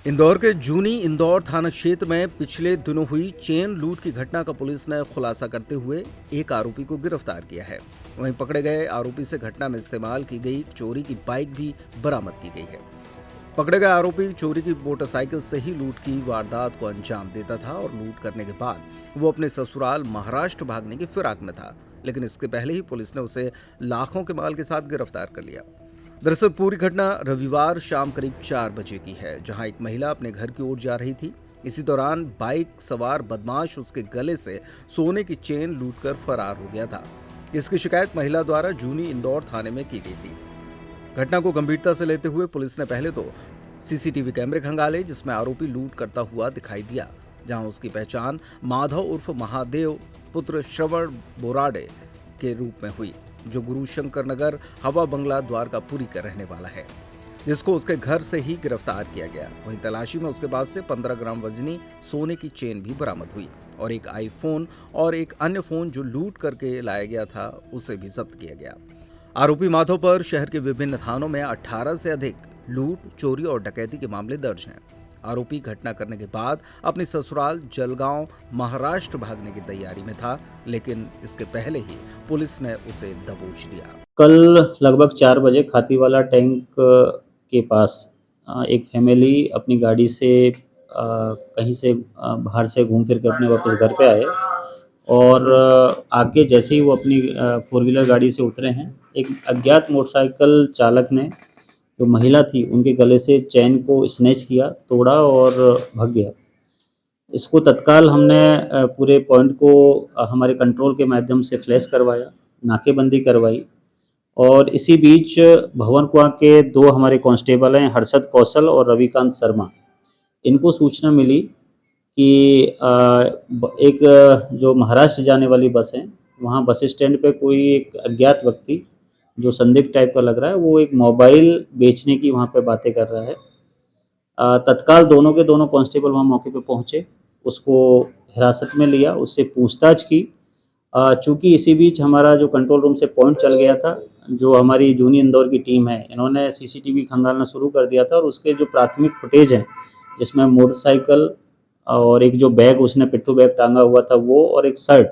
इंदौर के जूनी इंदौर थाना क्षेत्र में पिछले दिनों हुई चेन लूट की घटना का पुलिस ने खुलासा करते हुए एक आरोपी को गिरफ्तार किया है। वहीं पकड़े गए आरोपी से घटना में इस्तेमाल की गई चोरी की बाइक भी बरामद की गई है। पकड़े गए आरोपी चोरी की मोटरसाइकिल से ही लूट की वारदात को अंजाम देता था और लूट करने के बाद वो अपने ससुराल महाराष्ट्र भागने की फिराक में था, लेकिन इसके पहले ही पुलिस ने उसे लाखों के माल के साथ गिरफ्तार कर लिया। दरअसल पूरी घटना रविवार शाम करीब 4 बजे की है, जहां एक महिला अपने घर की ओर जा रही थी। इसी दौरान बाइक सवार बदमाश उसके गले से सोने की चेन लूटकर फरार हो गया था। इसकी शिकायत महिला द्वारा जूनी इंदौर थाने में की गई थी। घटना को गंभीरता से लेते हुए पुलिस ने पहले तो सीसीटीवी कैमरे खंगाले, जिसमें आरोपी लूट करता हुआ दिखाई दिया, जहां उसकी पहचान माधव उर्फ महादेव पुत्र श्रवण बोराडे के रूप में हुई, जो गुरु शंकर नगर हवा बंगला द्वारकापुरी का रहने वाला है, जिसको उसके घर से ही गिरफ्तार किया गया। वहीं तलाशी में उसके पास से 15 ग्राम वजनी सोने की चेन भी बरामद हुई और एक आईफोन और एक अन्य फोन जो लूट करके लाया गया था उसे भी जब्त किया गया। आरोपी माधव पर शहर के विभिन्न थानों में 18 से अधिक लूट, चोरी और डकैती के मामले दर्ज हैं। आरोपी घटना करने के बाद अपनी ससुराल जलगांव महाराष्ट्र भागने की तैयारी में था, लेकिन इसके पहले ही पुलिस ने उसे दबोच लिया। कल लगभग 4 बजे खातीवाला टैंक के पास एक फैमिली अपनी गाड़ी से कहीं से बाहर से घूम फिर के अपने वापस घर पे आए और आके जैसे ही वो अपनी फोर व्हीलर गाड़ी से उतरे हैं, एक अज्ञात मोटरसाइकिल चालक ने जो महिला थी उनके गले से चैन को स्नैच किया, तोड़ा और भाग गया। इसको तत्काल हमने पूरे पॉइंट को हमारे कंट्रोल के माध्यम से फ्लैश करवाया, नाकेबंदी करवाई और इसी बीच भवनकुआ के 2 हमारे कांस्टेबल हैं, हर्षद कौशल और रविकांत शर्मा। इनको सूचना मिली कि एक जो महाराष्ट्र जाने वाली बस है, वहाँ बस स्टैंड पे कोई एक अज्ञात व्यक्ति जो संदिग्ध टाइप का लग रहा है, वो एक मोबाइल बेचने की वहाँ पे बातें कर रहा है। तत्काल दोनों के दोनों कांस्टेबल वहाँ मौके पे पहुँचे, उसको हिरासत में लिया, उससे पूछताछ की। चूँकि इसी बीच हमारा जो कंट्रोल रूम से पॉइंट चल गया था, जो हमारी जूनी इंदौर की टीम है, इन्होंने सीसीटीवी खंगालना शुरू कर दिया था और उसके जो प्राथमिक फुटेज हैं, जिसमें मोटरसाइकिल और एक जो बैग उसने पिट्ठू बैग टांगा हुआ था वो और एक शर्ट,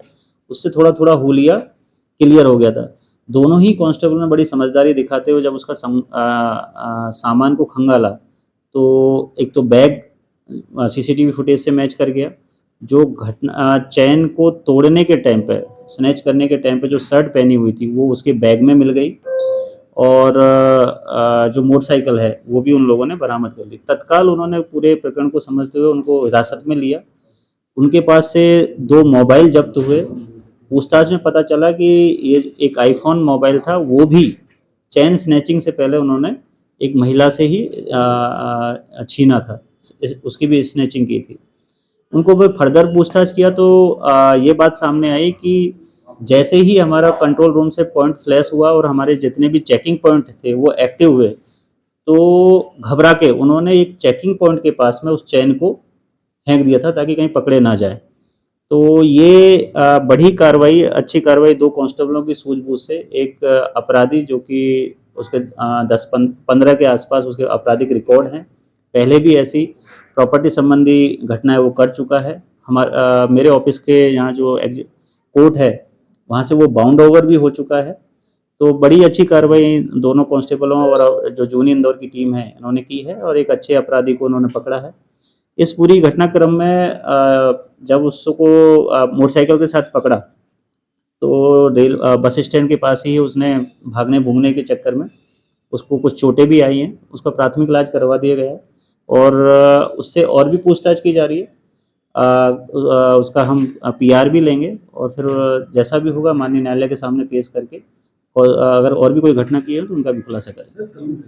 उससे थोड़ा-थोड़ा हुलिया क्लियर हो गया था। दोनों ही कांस्टेबल ने बड़ी समझदारी दिखाते हुए जब उसका सामान को खंगाला, तो एक तो बैग सीसीटीवी फुटेज से मैच कर गया। जो घटना चैन को तोड़ने के टाइम पे, स्नैच करने के टाइम पे जो शर्ट पहनी हुई थी वो उसके बैग में मिल गई और जो मोटरसाइकिल है वो भी उन लोगों ने बरामद कर ली। तत्काल उन्होंने पूरे प्रकरण को समझते हुए उनको हिरासत में लिया। उनके पास से 2 मोबाइल जब्त हुए। पूछताछ में पता चला कि ये एक आईफोन मोबाइल था, वो भी चैन स्नैचिंग से पहले उन्होंने एक महिला से ही छीना था, उसकी भी स्नैचिंग की थी। उनको फिर फर्दर पूछताछ किया तो ये बात सामने आई कि जैसे ही हमारा कंट्रोल रूम से पॉइंट फ्लैश हुआ और हमारे जितने भी चेकिंग पॉइंट थे वो एक्टिव हुए, तो घबरा के उन्होंने एक चेकिंग पॉइंट के पास में उस चैन को फेंक दिया था ताकि कहीं पकड़े ना जाए। तो ये बड़ी कार्रवाई, अच्छी कार्रवाई 2 कांस्टेबलों की सूझबूझ से एक अपराधी जो कि उसके 10-15 के आसपास उसके आपराधिक रिकॉर्ड हैं, पहले भी ऐसी प्रॉपर्टी संबंधी घटनाएं वो कर चुका है। मेरे ऑफिस के यहाँ जो कोर्ट है वहाँ से वो बाउंड ओवर भी हो चुका है। तो बड़ी अच्छी कार्रवाई दोनों कांस्टेबलों और जो जूनी इंदौर की टीम है इन्होंने की है और एक अच्छे अपराधी को उन्होंने पकड़ा है। इस पूरी घटनाक्रम में जब उसको मोटरसाइकिल के साथ पकड़ा तो बस स्टैंड के पास ही उसने भागने भूगने के चक्कर में उसको कुछ चोटें भी आई हैं। उसका प्राथमिक इलाज करवा दिया गया है और उससे और भी पूछताछ की जा रही है। उसका हम पीआर भी लेंगे और फिर जैसा भी होगा माननीय न्यायालय के सामने पेश करके और अगर और भी कोई घटना की है तो उनका भी खुलासा करेंगे।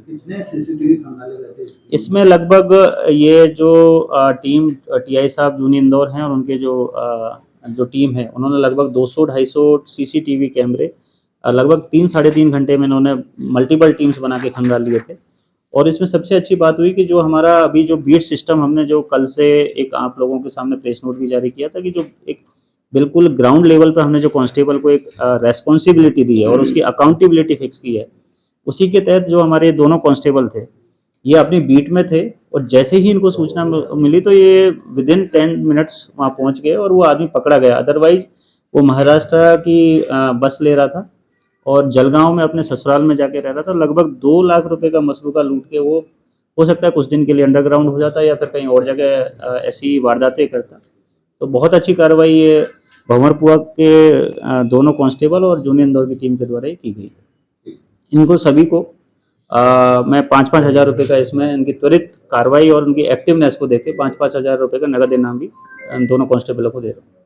कितने सीसीटीवी खंगाले गए थे इसमें लगभग ये जो टीम टीआई साहब जूनी इंदौर हैं और उनके जो टीम है उन्होंने लगभग 200-250 सीसीटीवी कैमरे लगभग 3-3.5 घंटे में इन्होंने मल्टीपल टीम्स बना के खंगाल लिए थे। और इसमें सबसे अच्छी बात हुई कि जो हमारा अभी जो बीट सिस्टम हमने जो कल से एक आप लोगों के सामने प्रेस नोट भी जारी किया था कि जो एक बिल्कुल ग्राउंड लेवल पर हमने जो कांस्टेबल को एक रेस्पॉन्सिबिलिटी दी है और उसकी अकाउंटेबिलिटी फिक्स की है, उसी के तहत जो हमारे दोनों कांस्टेबल थे ये अपनी बीट में थे और जैसे ही इनको सूचना मिली तो ये विदिन 10 मिनट्स वहाँ पहुँच गए और वो आदमी पकड़ा गया। अदरवाइज वो महाराष्ट्र की बस ले रहा था और जलगांव में अपने ससुराल में जाके रह रहा था। लगभग 2 लाख रुपए का मसरूका लूट के वो हो सकता है कुछ दिन के लिए अंडरग्राउंड हो जाता या फिर कहीं और जगह ऐसी वारदातें करता। तो बहुत अच्छी कार्रवाई ये भंवरपुआ के दोनों कांस्टेबल और जूनियर इंदौर की टीम के द्वारा ही की गई है। इनको सभी को मैं 5-5 हज़ार रुपये का इसमें इनकी त्वरित कार्रवाई और उनकी एक्टिवनेस को देख के 5-5 हज़ार रुपये का नगद इनाम भी इन दोनों कांस्टेबलों को दे रहा हूँ।